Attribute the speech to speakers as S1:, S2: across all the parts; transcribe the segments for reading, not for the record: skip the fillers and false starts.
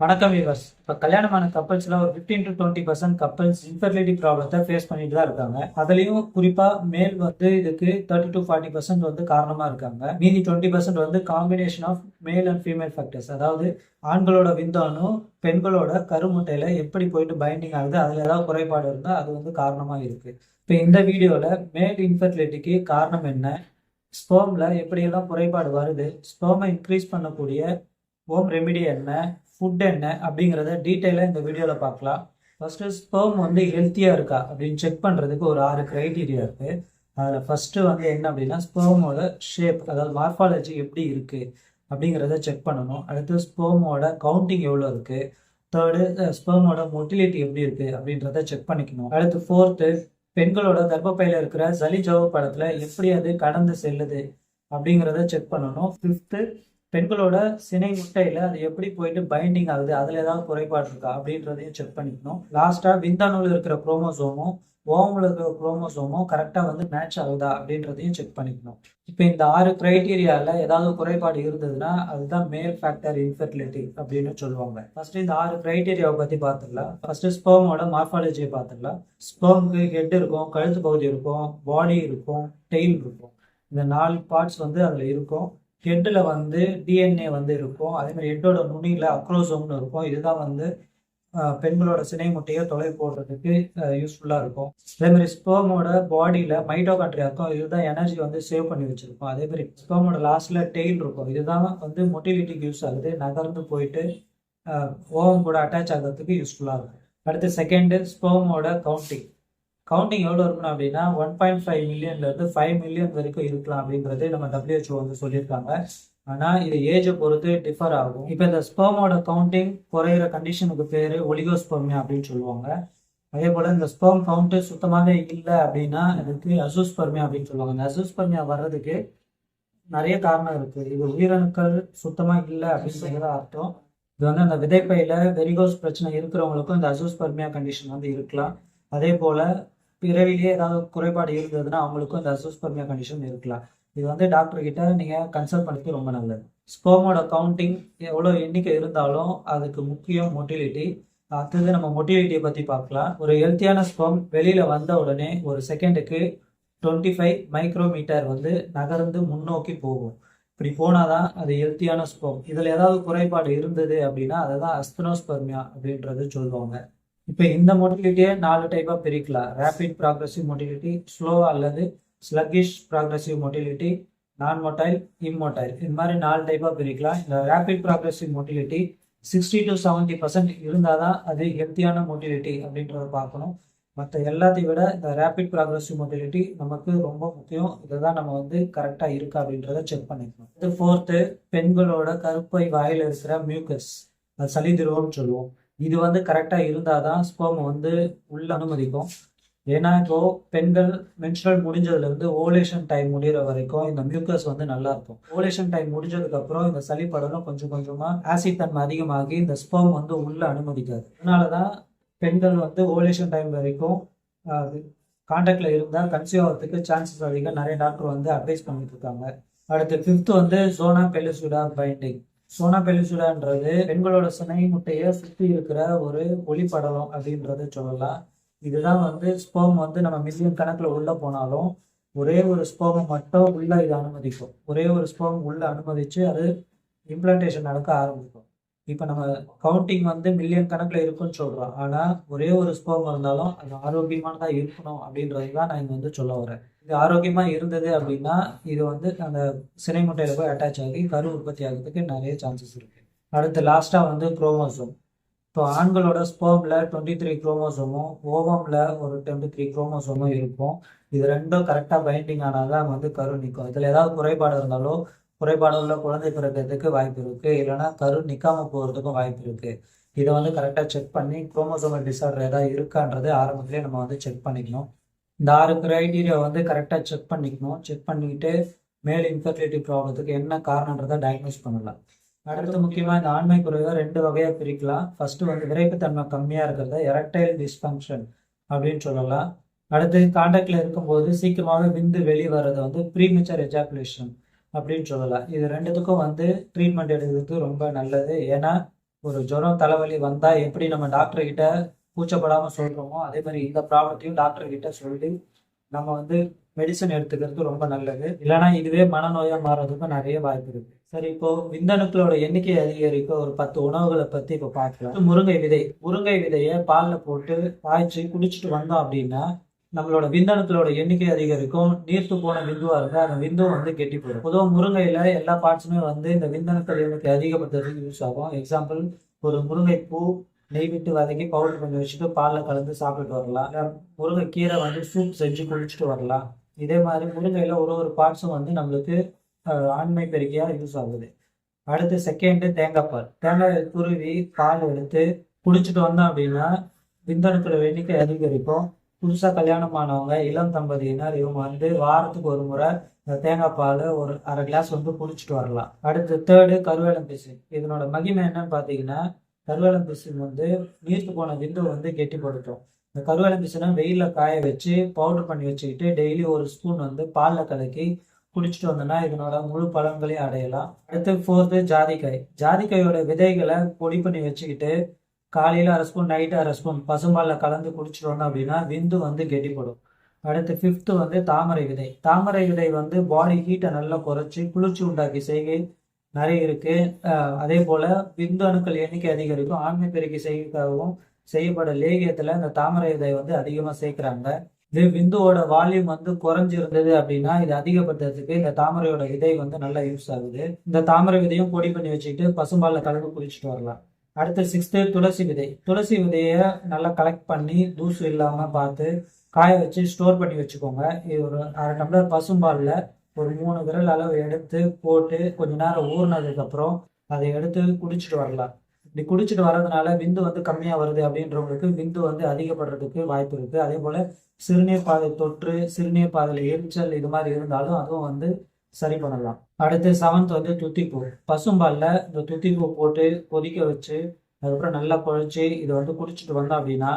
S1: வணக்கம் வியூவர்ஸ். இப்போ கல்யாணமான கப்பல்ஸ்ல ஒரு 15 to 20% கப்பல்ஸ் இன்ஃபர்டிலிட்டி ப்ராப்ளத்தை ஃபேஸ் பண்ணிட்டு தான் இருக்காங்க. அதுலயும் குறிப்பா மேல் வந்து இதுக்கு 30 to 40% வந்து காரணமா இருக்காங்க. மீதி 20% வந்து combination of male and female factors. அதாவது ஆண்களோட விந்தாணு பெண்களோட கருமுட்டையில எப்படி போயிட்டு பைண்டிங் ஆகுது, அதுல ஏதாவது குறைபாடு இருந்தால் அது வந்து காரணமா இருக்கு. இப்போ இந்த வீடியோல மேல் இன்ஃபர்டிலிட்டிக்கு காரணம் என்ன, ஸ்பெர்ம்ல எப்படியெல்லாம் குறைபாடு வருது, ஸ்பெர்மை இன்க்ரீஸ் பண்ணக்கூடிய ஹோம் ரெமிடி என்ன, ஃபுட் என்ன அப்படிங்கிறத டீட்டெயிலாக இந்த வீடியோவில் பார்க்கலாம். ஃபர்ஸ்ட் ஸ்பெர்ம் வந்து ஹெல்த்தியாக இருக்கா அப்படின்னு செக் பண்ணுறதுக்கு ஒரு 6 கிரைட்டீரியா இருக்குது. அதில் ஃபஸ்ட்டு வந்து என்ன அப்படின்னா ஸ்பெர்மோட ஷேப், அதாவது மார்ஃபாலஜி எப்படி இருக்குது அப்படிங்கிறத செக் பண்ணணும். அடுத்து ஸ்பெர்மோட கவுண்டிங் எவ்வளோ இருக்குது. தேர்டு ஸ்பெர்மோட மொட்டிலிட்டி எப்படி இருக்குது அப்படின்றத செக் பண்ணிக்கணும். அடுத்து ஃபோர்த்து பெண்களோட கர்ப்பப்பையில் இருக்கிற சளி ஜவ்வு படத்தில் எப்படி அது கடந்து செல்லுது அப்படிங்கிறத செக் பண்ணணும். ஃபிஃப்த்து பெண்களோட சினை முட்டையில அது எப்படி போயிட்டு பைண்டிங் ஆகுது, அதுல ஏதாவது குறைபாடு இருக்கா அப்படின்றதையும் செக் பண்ணிக்கணும். லாஸ்டா விந்தாணுல இருக்கிற குரோமோசோமும் ஓவம்ல இருக்கிற குரோமோசோமும் கரெக்டா வந்து மேட்ச் ஆகுதா அப்படின்றதையும் செக் பண்ணிக்கணும். இப்போ இந்த 6 கிரைட்டீரியால ஏதாவது குறைபாடு இருந்ததுன்னா அதுதான் மேல் ஃபேக்டர் இன்ஃபெர்டிலிட்டி அப்படின்னு சொல்லுவாங்க. ஃபர்ஸ்ட் இந்த 6 கிரைட்டீரியாவை பத்தி பார்த்துடலாம். ஃபர்ஸ்ட் ஸ்பெர்மோட மார்ஃபாலஜியை பார்த்துடலாம். ஸ்பெர்முக்கு ஹெட் இருக்கும், கழுத்து பகுதி இருக்கும், பாடி இருக்கும், டெயில் இருக்கும். இந்த 4 பார்ட்ஸ் வந்து அதுல இருக்கும். ஹெட்டில் வந்து டிஎன்ஏ வந்து இருக்கும். அதே மாதிரி ஹெட்டோட நுனியில் அக்ரோசோம்னு இருக்கும். இதுதான் வந்து பெண்களோட சினை முட்டையை தொலை போடுறதுக்கு யூஸ்ஃபுல்லாக இருக்கும். அதே மாதிரி ஸ்பெர்மோட பாடியில் மைட்டோகாண்ட்ரியா இருக்கும். இதுதான் எனர்ஜி வந்து சேவ் பண்ணி வச்சிருக்கும். அதே மாதிரி ஸ்பெர்மோட லாஸ்ட்ல டெயில் இருக்கும். இதுதான் வந்து மொட்டிலிட்டிக்கு யூஸ் ஆகுது, நகர்ந்து போயிட்டு ஓவம் கூட அட்டாச் ஆகிறதுக்கு யூஸ்ஃபுல்லாக இருக்கும். அடுத்து செகண்டு ஸ்பெர்மோட கவுண்டிங் எவ்வளோ இருக்கணும் அப்படின்னா 1.5 மில்லியன்லேருந்து 5 மில்லியன் வரைக்கும் இருக்கலாம் அப்படின்றது நம்ம WHO வந்து சொல்லியிருக்காங்க. ஆனால் இது ஏஜை பொறுத்து டிஃபர் ஆகும். இப்போ இந்த ஸ்பெர்மோட கவுண்டிங் குறையிற கண்டிஷனுக்கு பேர் ஒலிகோஸ்பெர்மியா அப்படின்னு சொல்லுவாங்க. அதே போல் இந்த ஸ்பெர்ம் கவுண்ட்டு சுத்தமாகவே இல்லை அப்படின்னா அதுக்கு அசூஸ்பெர்மியா அப்படின்னு சொல்லுவாங்க. இந்த அசூஸ்பெர்மியா வர்றதுக்கு நிறைய காரணம் இருக்குது. இது உயிரணுக்கள் சுத்தமாக இல்லை அப்படிங்கிறத அர்த்தம். இது வந்து அந்த விதைப்பையில் வெரிகோஸ் பிரச்சனை இருக்கிறவங்களுக்கும் இந்த அசூஸ்பெர்மியா கண்டிஷன் வந்து இருக்கலாம். அதே போல் பிறவிலேயே ஏதாவது குறைபாடு இருந்ததுன்னா அவங்களுக்கும் இந்த அசூஸ்பெர்மியா கண்டிஷன் இருக்கலாம். இது வந்து டாக்டர் கிட்ட நீங்கள் கன்சல்ட் பண்ணிக்க ரொம்ப நல்லது. ஸ்பெர்மோட கவுண்டிங் எவ்வளோ எண்ணிக்கை இருந்தாலும் அதுக்கு முக்கியம் மொட்டிலிட்டி. அடுத்தது நம்ம மொட்டிலிட்டியை பற்றி பார்க்கலாம். ஒரு ஹெல்த்தியான ஸ்பெர்ம் வெளியில் வந்த உடனே ஒரு செகண்டுக்கு 25 மைக்ரோமீட்டர் வந்து நகர்ந்து முன்னோக்கி போகும். இப்படி போனாதான் அது ஹெல்த்தியான ஸ்பெர்ம். இதில் ஏதாவது குறைபாடு இருந்தது அப்படின்னா அதை தான் அஸ்தனோஸ்பெர்மியா அப்படின்றது சொல்லுவாங்க. இப்போ இந்த மொட்டிலிட்டியை 4 டைப்பாக பிரிக்கலாம். ரேபிட் ப்ராக்ரஸிவ் மொட்டிலிட்டி, ஸ்லோ அல்லது sluggish progressive motility, non motile, immotile. இது மாதிரி 4 டைப்பாக பிரிக்கலாம். இந்த ரேபிட் ப்ராக்ரஸிவ் மொட்டிலிட்டி 60 to 70% இருந்தால் தான் அது ஹெல்த்தியான மொட்டிலிட்டி அப்படின்றத பார்க்கணும். மற்ற எல்லாத்தையும் விட இந்த ரேபிட் ப்ராக்ரஸிவ் மொட்டிலிட்டி நமக்கு ரொம்ப முக்கியம். இதை தான் நம்ம வந்து கரெக்டாக இருக்கா அப்படின்றத செக் பண்ணிக்கணும். இது ஃபோர்த்து பெண்களோட கருப்பை வாயில் இருக்கிற மியூக்கஸ், அது சளி திரவம்னு சொல்லுவோம். இது வந்து கரெக்டாக இருந்தால் தான் ஸ்பெர்ம் வந்து உள்ள அனுமதிக்கும். ஏன்னா இப்போ பெண்கள் மென்ஸ்ட்ரல் முடிஞ்சதுலேருந்து ஓலேஷன் டைம் முடிகிற வரைக்கும் இந்த மியூக்கஸ் வந்து நல்லா இருக்கும். ஓலேஷன் டைம் முடிஞ்சதுக்கப்புறம் இந்த சளி படலம் கொஞ்சம் கொஞ்சமாக ஆசிட் தன்மை அதிகமாகி இந்த ஸ்பெர்ம் வந்து உள்ள அனுமதிக்காது. அதனால தான் பெண்கள் வந்து ஓலேஷன் டைம் வரைக்கும் கான்டாக்ட்ல இருந்தால் கன்சீவ் ஆகிறதுக்கு சான்சஸ் அதிகம். நிறைய டாக்டர் வந்து அட்வைஸ் பண்ணிட்டு இருக்காங்க. அடுத்து ஃபிஃப்த் வந்து சோனா பெல்லிசுடா பைண்டிங். சோனா பெல்லிசுடான்றது பெண்களோட சினை முட்டையை சுற்றி இருக்கிற ஒரு ஒளிப்படலம் அப்படின்றத சொல்லலாம். இதுதான் வந்து ஸ்பெர்ம் வந்து நம்ம மில்லியன் கணக்கில் உள்ள போனாலும் ஒரே ஒரு ஸ்பெர்ம் மட்டும் உள்ள இது அனுமதிக்கும். ஒரே ஒரு ஸ்பெர்ம் உள்ள அனுமதிச்சு அது இம்ப்ளான்டேஷன் நடக்க ஆரம்பிக்கும். இப்போ நம்ம கவுண்டிங் வந்து மில்லியன் கணக்கில் இருக்குன்னு சொல்கிறோம். ஆனால் ஒரே ஒரு ஸ்பெர்ம் இருந்தாலும் அது ஆரோக்கியமானதாக இருக்கணும் அப்படின்றது தான் நான் இங்கே வந்து சொல்ல வரேன். இது ஆரோக்கியமாக இருந்தது அப்படின்னா இது வந்து அந்த சினை முட்டையில் போய் அட்டாச் ஆகி கரு உற்பத்தி ஆகிறதுக்கு நிறைய சான்சஸ் இருக்குது. அடுத்து லாஸ்ட்டாக வந்து குரோமோசோம். இப்போ ஆண்களோட ஸ்பெர்மில் 23 குரோமோசோமும் ஓவமில் ஒரு 23 குரோமோசோமும் இருக்கும். இது ரெண்டும் கரெக்டாக பைண்டிங் ஆனால் தான் வந்து கரு நிற்கும். இதில் ஏதாவது குறைபாடு இருந்தாலோ குறைபாடு உள்ள குழந்தை பிறக்கிறதுக்கு வாய்ப்பு இருக்குது, இல்லைனா கரு நிற்காமல் போகிறதுக்கும் வாய்ப்பு இருக்குது. இதை வந்து கரெக்டாக செக் பண்ணி குரோமோசோமல் டிசார்டர் ஏதாவது இருக்கான்றது ஆரம்பத்திலே நம்ம வந்து செக் பண்ணிக்கணும். இந்த 6 கிரைட்டீரியா வந்து கரெக்டாக செக் பண்ணிக்கணும். செக் பண்ணிக்கிட்டு மேல் இன்ஃபர்டிலிட்டி ப்ராப்ளத்துக்கு என்ன காரணன்றதை டயக்னோஸ் பண்ணலாம். அடுத்து முக்கியமாக இந்த ஆண்மை குறைவை 2 வகையாக பிரிக்கலாம். ஃபர்ஸ்ட் வந்து விரைப்புத்தன்மை கம்மியாக இருக்கிறத எரக்டைல் டிஸ்ஃபங்க்ஷன் அப்படின்னு சொல்லலாம். அடுத்து கான்டாக்ட்ல இருக்கும்போது சீக்கிரமாகவே விந்து வெளியே வர்றதை வந்து ப்ரீமெச்சர் எஜாகுலேஷன் அப்படின்னு சொல்லலாம். இது ரெண்டுத்துக்கும் வந்து ட்ரீட்மெண்ட் எடுக்கிறதுக்கு ரொம்ப நல்லது. ஏன்னா ஒரு ஜுரம் தலைவலி வந்தா எப்படி நம்ம டாக்டர் கிட்ட கூச்சப்படாம சொல்றோமோ அதே மாதிரி இந்த ப்ராப்ளத்தையும் டாக்டர் கிட்ட சொல்லி நம்ம வந்து மெடிசன் எடுத்துக்கிறது ரொம்ப நல்லது. இல்லைன்னா இதுவே மனநோயா மாறதுக்கும் நிறைய வாய்ப்பு இருக்கு. சரி, இப்போ விந்தணுக்களோட எண்ணிக்கை அதிகரிக்க ஒரு 10 உணவுகளை பத்தி இப்போ பார்க்கலாம். முருங்கை விதையை பால்ல போட்டு காய்ச்சி குடிச்சிட்டு வந்தோம் அப்படின்னா நம்மளோட விந்தணுக்களோட எண்ணிக்கை அதிகரிக்கும். நீர்த்து போன விந்துவா இருக்கு, அந்த விந்து வந்து கெட்டி போடும். பொதுவாக முருங்கையில எல்லா பார்ட்ஸுமே வந்து இந்த விந்தணுக்கள் எண்ணிக்கை அதிகப்படுத்துறதுக்கு யூஸ் ஆகும். எக்ஸாம்பிள், ஒரு முருங்கை பூ நெய் விட்டு வதக்கி பவுடர் பண்ணி வச்சுட்டு பாலில் கலந்து சாப்பிட்டுட்டு வரலாம். இல்லை முருங்கைக்கீரை வந்து சூப் செஞ்சு குடிச்சிட்டு வரலாம். இதே மாதிரி முருங்கையில் ஒரு பார்ட்ஸும் வந்து நம்மளுக்கு ஆண்மை பெருக்கியாக யூஸ் ஆகுது. அடுத்து செகண்டு, தேங்காய் துருவி பால் எடுத்து குடிச்சிட்டு வந்தோம் அப்படின்னா விந்தணுக்கள் எண்ணிக்கை அதிகரிக்கும். புதுசாக கல்யாணம் ஆனவங்க இளம் தம்பதியினர் இவங்க வந்து வாரத்துக்கு ஒரு முறை தேங்காய் பால் ஒரு அரை கிளாஸ் வந்து குடிச்சிட்டு வரலாம். அடுத்து தேர்டு, கருவேலம். இதனோட மகிமை என்னன்னு பார்த்தீங்கன்னா கருவேலம் வந்து நீர்த்து போன விந்து வந்து கெட்டிப்படுத்தும். இந்த கருவேலம் பிசுனா வெயிலில் காய வச்சு பவுடர் பண்ணி வச்சுக்கிட்டு டெய்லி ஒரு ஸ்பூன் வந்து பாலில் கலக்கி குடிச்சிட்டு வந்தோம்னா இதனோட முழு பலன்களையும் அடையலாம். அடுத்து ஃபோர்த்து, ஜாதிக்காயோட விதைகளை பொடி பண்ணி வச்சுக்கிட்டு காலையில் அரை ஸ்பூன் நைட்டு அரை ஸ்பூன் பசும்பாலில் கலந்து குடிச்சிட்டு வந்தோம் அப்படின்னா விந்து வந்து கெட்டிப்படும். அடுத்து ஃபிஃப்த்து வந்து தாமரை விதை வந்து பாடி ஹீட்டை நல்லா குறைச்சி குளிர்ச்சி உண்டாக்கி செய்கை நிறைய இருக்கு. அதே போல விந்து அணுக்கள் எண்ணிக்கை அதிகரிக்கும். ஆண்மை பெருக்கி செய்யவும் செய்யப்பட லேகியத்துல இந்த தாமரை விதை வந்து அதிகமா சேர்க்கிறாங்க. இது விந்துவோட வால்யூம் வந்து குறைஞ்சிருந்தது அப்படின்னா இது அதிகப்படுத்துறதுக்கு இந்த தாமரையோட விதை வந்து நல்லா யூஸ் ஆகுது. இந்த தாமரை விதையும் பொடி பண்ணி வச்சுக்கிட்டு பசும்பாலில் கலந்து குடிச்சிட்டு வரலாம். அடுத்து சிக்ஸ்த்து, துளசி விதையை நல்லா கலெக்ட் பண்ணி தூசு இல்லாம பார்த்து காய வச்சு ஸ்டோர் பண்ணி வச்சுக்கோங்க. இது ஒரு அரை டம்ளர் பசும்பாலில் ஒரு 3 விரல் அளவு எடுத்து போட்டு கொஞ்ச நேரம் ஊறினதுக்கு அப்புறம் அதை எடுத்து குடிச்சிட்டு வரலாம். இப்படி குடிச்சிட்டு வர்றதுனால விந்து வந்து கம்மியா வருது அப்படின்றவங்களுக்கு விந்து வந்து அதிகப்படுறதுக்கு வாய்ப்பு இருக்கு. அதே போல சிறுநீர் பாதை தொற்று, சிறுநீர் பாதையில எரிச்சல் இது மாதிரி இருந்தாலும் அதுவும் வந்து சரி பண்ணலாம். அடுத்து 7th வந்து துத்திப்பூ. பசும்பால்ல இந்த துத்திப்பூ போட்டு கொதிக்க வச்சு அதுக்கப்புறம் நல்லா குழைச்சி இதை வந்து குடிச்சிட்டு வந்தோம் அப்படின்னா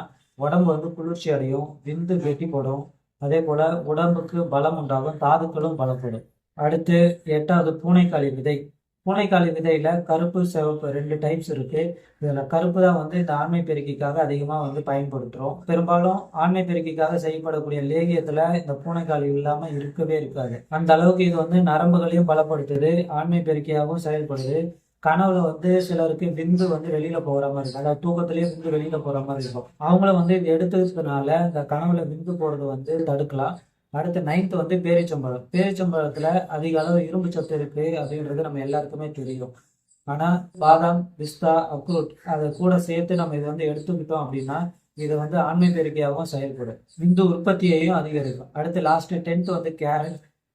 S1: உடம்பு வந்து குளிர்ச்சி அடையும், விந்து கெட்டி போடும். அதே போல உடம்புக்கு பலம் உண்டாகும், தாதுக்களும் பலப்படும். அடுத்து 8வது, பூனைக்காளி விதையில கருப்பு சிவப்பு 2 டைப்ஸ் இருக்கு. இதுல கருப்பு தான் வந்து இந்த ஆண்மை பெருக்கிக்காக அதிகமா வந்து பயன்படுத்துறோம். பெரும்பாலும் ஆண்மை பெருக்கிக்காக செய்யப்படக்கூடிய லேகியத்துல இந்த பூனைக்காளி இல்லாம இருக்கவே இருக்காது. அந்த அளவுக்கு இது வந்து நரம்புகளையும் பலப்படுத்துது, ஆண்மை பெருக்கியாகவும் செயல்படுது. கனவுல வந்து சிலருக்கு விந்து வந்து வெளியில போகிற மாதிரி இருக்கும், அதாவது தூக்கத்திலேயே விந்து வெளியில போற மாதிரி இருக்கும். அவங்கள வந்து இது எடுத்துக்கிறதுனால இந்த கனவுல விந்து போறது வந்து தடுக்கலாம். அடுத்து 9th வந்து பேரிச்சம்பழத்துல அதிக அளவு இரும்பு சத்து இருக்கு அப்படின்றது நம்ம எல்லாருக்குமே தெரியும். ஆனா பாதாம், பிஸ்தா, அக்ரூட் அதை கூட சேர்த்து நம்ம இதை வந்து எடுத்துக்கிட்டோம் அப்படின்னா இது வந்து ஆண்மை பெருக்கியாகவும் செயல்படும், விந்து உற்பத்தியையும் அதிகரிக்கும். அடுத்து லாஸ்ட் 10th வந்து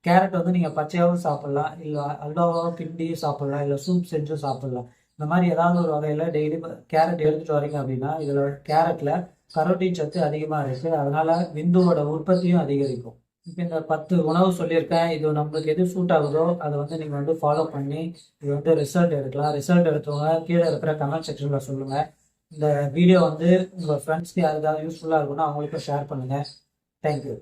S1: கேரட் வந்து நீங்கள் பச்சையாகவும் சாப்பிட்லாம், இல்லை அல்வாவாக கிண்டி சாப்பிட்லாம், இல்லை சூப் செஞ்சும் சாப்பிட்லாம். இந்த மாதிரி ஏதாவது ஒரு வகையில் டெய்லி கேரட் எடுத்துகிட்டு வரீங்க அப்படின்னா இதில் கேரட்டில் கரோட்டின் சத்து அதிகமாக இருக்குது, அதனால் விந்துவோட உற்பத்தியும் அதிகரிக்கும். இப்போ இந்த 10 உணவு சொல்லியிருக்கேன், இது நம்மளுக்கு எது சூட் ஆகுதோ அதை வந்து நீங்கள் வந்து ஃபாலோ பண்ணி இது வந்து ரிசல்ட் எடுக்கலாம். ரிசல்ட் எடுத்தவங்க கீழே இருக்கிற கமெண்ட் செக்ஷனில் சொல்லுங்கள். இந்த வீடியோ வந்து உங்கள் ஃப்ரெண்ட்ஸ்க்கு யாருக்காவது யூஸ்ஃபுல்லாக இருக்குன்னா அவங்களுக்கும் ஷேர் பண்ணுங்கள். தேங்க்யூ.